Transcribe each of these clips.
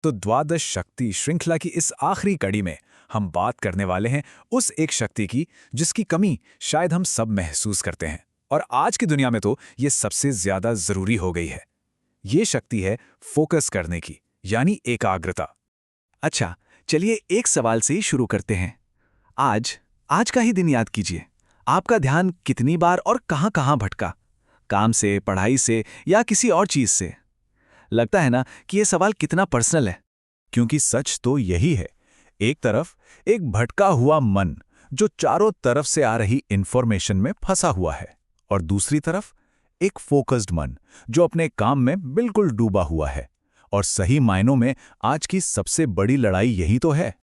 तो द्वादश शक्ति श्रृंखला की इस आखिरी कड़ी में हम बात करने वाले हैं उस एक शक्ति की जिसकी कमी शायद हम सब महसूस करते हैं और आज की दुनिया में तो ये सबसे ज्यादा जरूरी हो गई है। ये शक्ति है फोकस करने की, यानी एकाग्रता। अच्छा, चलिए एक सवाल से ही शुरू करते हैं। आज आज का ही दिन याद कीजिए। आपका ध्यान कितनी बार और कहाँ-कहाँ भटका? काम से, पढ़ाई से या किसी और चीज से? लगता है ना कि ये सवाल कितना पर्सनल है। क्योंकि सच तो यही है, एक तरफ एक भटका हुआ मन जो चारों तरफ से आ रही इंफॉर्मेशन में फंसा हुआ है, और दूसरी तरफ एक फोकस्ड मन जो अपने काम में बिल्कुल डूबा हुआ है। और सही मायनों में आज की सबसे बड़ी लड़ाई यही तो है।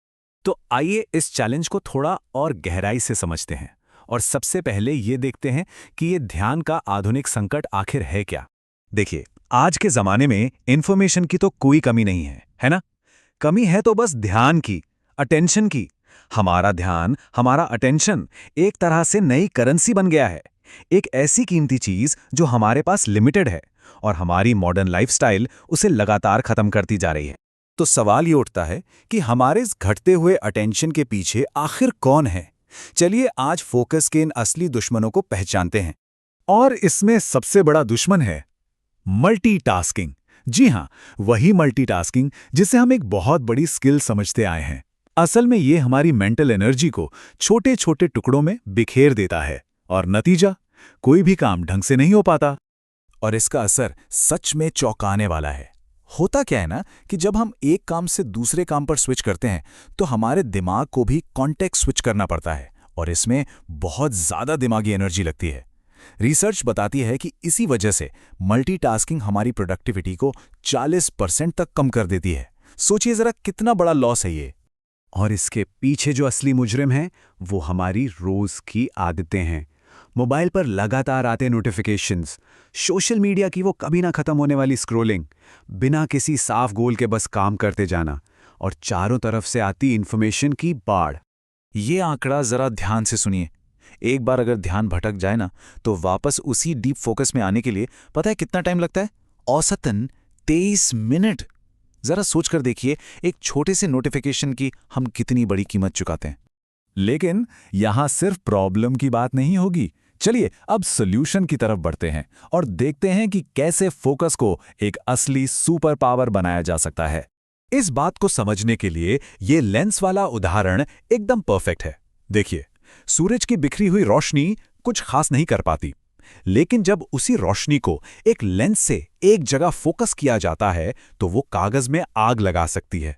तो आइए इस चैलेंज को थोड़ा और गहराई से समझते हैं और सबसे पहले ये देखते हैं कि ये ध्यान का आधुनिक संकट आखिर है क्या। देखिए, आज के जमाने में इंफॉर्मेशन की तो कोई कमी नहीं है ना? कमी है तो बस ध्यान की, अटेंशन की। हमारा ध्यान, हमारा अटेंशन एक तरह से नई करेंसी बन गया है, एक ऐसी कीमती चीज जो हमारे पास लिमिटेड है और हमारी मॉडर्न लाइफस्टाइल उसे लगातार खत्म करती जा रही है। तो सवाल ये उठता है कि हमारे इस घटते हुए अटेंशन के पीछे आखिर कौन है? चलिए आज फोकस के इन असली दुश्मनों को पहचानते हैं। और इसमें सबसे बड़ा दुश्मन है मल्टीटास्किंग। जी हां, वही मल्टीटास्किंग जिसे हम एक बहुत बड़ी स्किल समझते आए हैं। असल में ये हमारी मेंटल एनर्जी को छोटे छोटे टुकड़ों में बिखेर देता है और नतीजा, कोई भी काम ढंग से नहीं हो पाता। और इसका असर सच में चौंकाने वाला है। होता क्या है ना कि जब हम एक काम से दूसरे काम पर स्विच करते हैं तो हमारे दिमाग को भी कॉन्टेक्स्ट स्विच करना पड़ता है और इसमें बहुत ज्यादा दिमागी एनर्जी लगती है। रिसर्च बताती है कि इसी वजह से मल्टीटास्किंग हमारी प्रोडक्टिविटी को 40% तक कम कर देती है। सोचिए जरा कितना बड़ा लॉस है ये। और इसके पीछे जो असली मुजरिम हैं वो हमारी रोज की आदतें हैं। मोबाइल पर लगातार आते नोटिफिकेशंस, सोशल मीडिया की वो कभी ना खत्म होने वाली स्क्रॉलिंग, बिना किसी साफ गोल के बस काम करते जाना और चारों तरफ से आती इंफॉर्मेशन की बाढ़। ये आंकड़ा जरा ध्यान से सुनिए। एक बार अगर ध्यान भटक जाए ना तो वापस उसी डीप फोकस में आने के लिए पता है कितना टाइम लगता है? औसतन 23 मिनट। जरा सोच कर देखिए, एक छोटे से नोटिफिकेशन की हम कितनी बड़ी कीमत चुकाते हैं। लेकिन यहां सिर्फ प्रॉब्लम की बात नहीं होगी। चलिए अब सॉल्यूशन की तरफ बढ़ते हैं और देखते हैं कि कैसे फोकस को एक असली सुपर पावर बनाया जा सकता है। इस बात को समझने के लिए ये लेंस वाला उदाहरण एकदम परफेक्ट है। देखिए, सूरज की बिखरी हुई रोशनी कुछ खास नहीं कर पाती, लेकिन जब उसी रोशनी को एक लेंस से एक जगह फोकस किया जाता है तो वो कागज में आग लगा सकती है।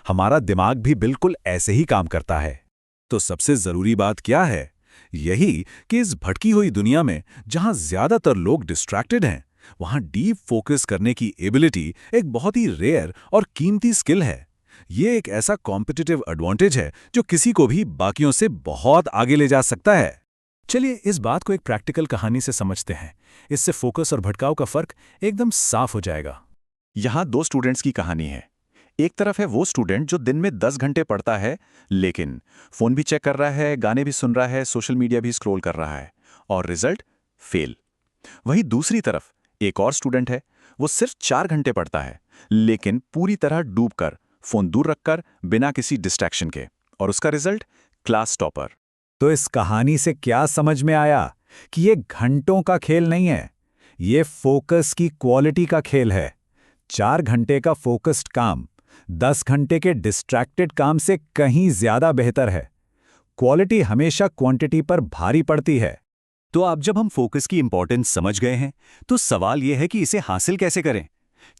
हमारा दिमाग भी बिल्कुल ऐसे ही काम करता है। तो सबसे जरूरी बात क्या है? यही कि इस भटकी हुई दुनिया में जहां ज्यादातर लोग डिस्ट्रैक्टेड हैं, वहां डीप फोकस करने की एबिलिटी एक बहुत ही रेयर और कीमती स्किल है। ये एक ऐसा कॉम्पिटिटिव एडवांटेज है जो किसी को भी बाकियों से बहुत आगे ले जा सकता है। चलिए इस बात को एक प्रैक्टिकल कहानी से समझते हैं। इससे फोकस और भटकाव का फर्क एकदम साफ हो जाएगा। यहाँ दो स्टूडेंट्स की कहानी है। एक तरफ है वो स्टूडेंट जो दिन में 10 घंटे पढ़ता है, लेकिन फोन भी चेक कर रहा है, गाने भी सुन रहा है, सोशल मीडिया भी स्क्रॉल कर रहा है, और रिजल्ट फेल। वहीं दूसरी तरफ एक और स्टूडेंट है, वो सिर्फ 4 घंटे पढ़ता है, लेकिन पूरी तरह डूबकर, फोन दूर रखकर, बिना किसी डिस्ट्रैक्शन के, और उसका रिजल्ट क्लास टॉपर। तो इस कहानी से क्या समझ में आया कि ये घंटों का खेल नहीं है, ये फोकस की क्वालिटी का खेल है। 4 घंटे का फोकस्ड काम 10 घंटे के डिस्ट्रैक्टेड काम से कहीं ज्यादा बेहतर है। क्वालिटी हमेशा क्वांटिटी पर भारी पड़ती है। तो अब जब हम फोकस की इंपॉर्टेंस समझ गए हैं, तो सवाल यह है कि इसे हासिल कैसे करें।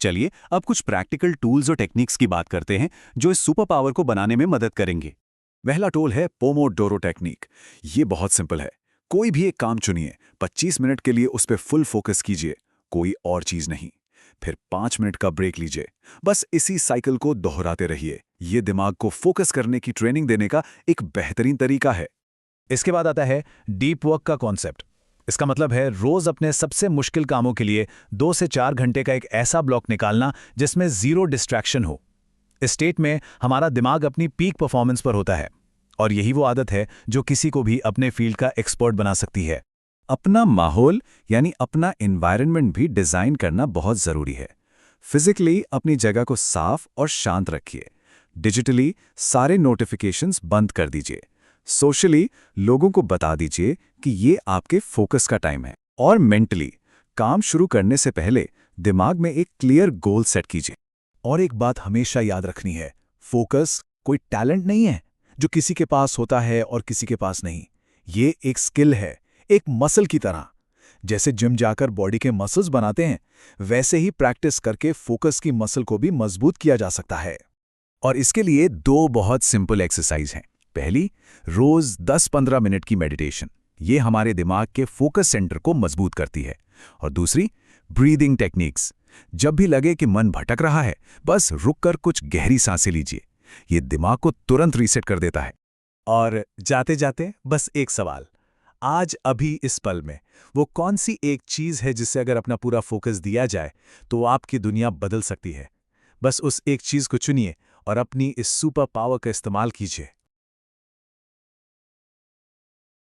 चलिए अब कुछ प्रैक्टिकल टूल्स और टेक्निक्स की बात करते हैं जो इस सुपर पावर को बनाने में मदद करेंगे। पहला टूल है पोमोडोरो टेक्निक। ये बहुत सिंपल है। कोई भी एक काम चुनिए, 25 मिनट के लिए उस पर फुल फोकस कीजिए, कोई और चीज नहीं। फिर 5 मिनट का ब्रेक लीजिए। बस इसी साइकिल को दोहराते रहिए। ये दिमाग को फोकस करने की ट्रेनिंग देने का एक बेहतरीन तरीका है। इसके बाद आता है डीप वर्क का कॉन्सेप्ट। इसका मतलब है रोज अपने सबसे मुश्किल कामों के लिए 2 से 4 घंटे का एक ऐसा ब्लॉक निकालना जिसमें जीरो डिस्ट्रैक्शन हो। इस स्टेट में हमारा दिमाग अपनी पीक परफॉर्मेंस पर होता है, और यही वो आदत है जो किसी को भी अपने फील्ड का एक्सपर्ट बना सकती है। अपना माहौल यानी अपना एनवायरनमेंट भी डिजाइन करना बहुत जरूरी है। फिजिकली अपनी जगह को साफ और शांत रखिए। डिजिटली सारे नोटिफिकेशंस बंद कर दीजिए। सोशली लोगों को बता दीजिए कि ये आपके फोकस का टाइम है। और मेंटली काम शुरू करने से पहले दिमाग में एक क्लियर गोल सेट कीजिए। और एक बात हमेशा याद रखनी है, फोकस कोई टैलेंट नहीं है जो किसी के पास होता है और किसी के पास नहीं। ये एक स्किल है, एक मसल की तरह। जैसे जिम जाकर बॉडी के मसल्स बनाते हैं, वैसे ही प्रैक्टिस करके फोकस की मसल को भी मजबूत किया जा सकता है। और इसके लिए 2 बहुत सिंपल एक्सरसाइज हैं। पहली, रोज 10-15 मिनट की मेडिटेशन। ये हमारे दिमाग के फोकस सेंटर को मजबूत करती है। और दूसरी, ब्रीदिंग टेक्निक्स। जब भी लगे कि मन भटक रहा है, बस रुककर कुछ गहरी सांसें लीजिए। ये दिमाग को तुरंत रीसेट कर देता है। और जाते जाते बस एक सवाल, आज अभी इस पल में वो कौन सी एक चीज है जिससे अगर अपना पूरा फोकस दिया जाए तो आपकी दुनिया बदल सकती है? बस उस एक चीज को चुनिए और अपनी इस सुपर पावर का इस्तेमाल कीजिए।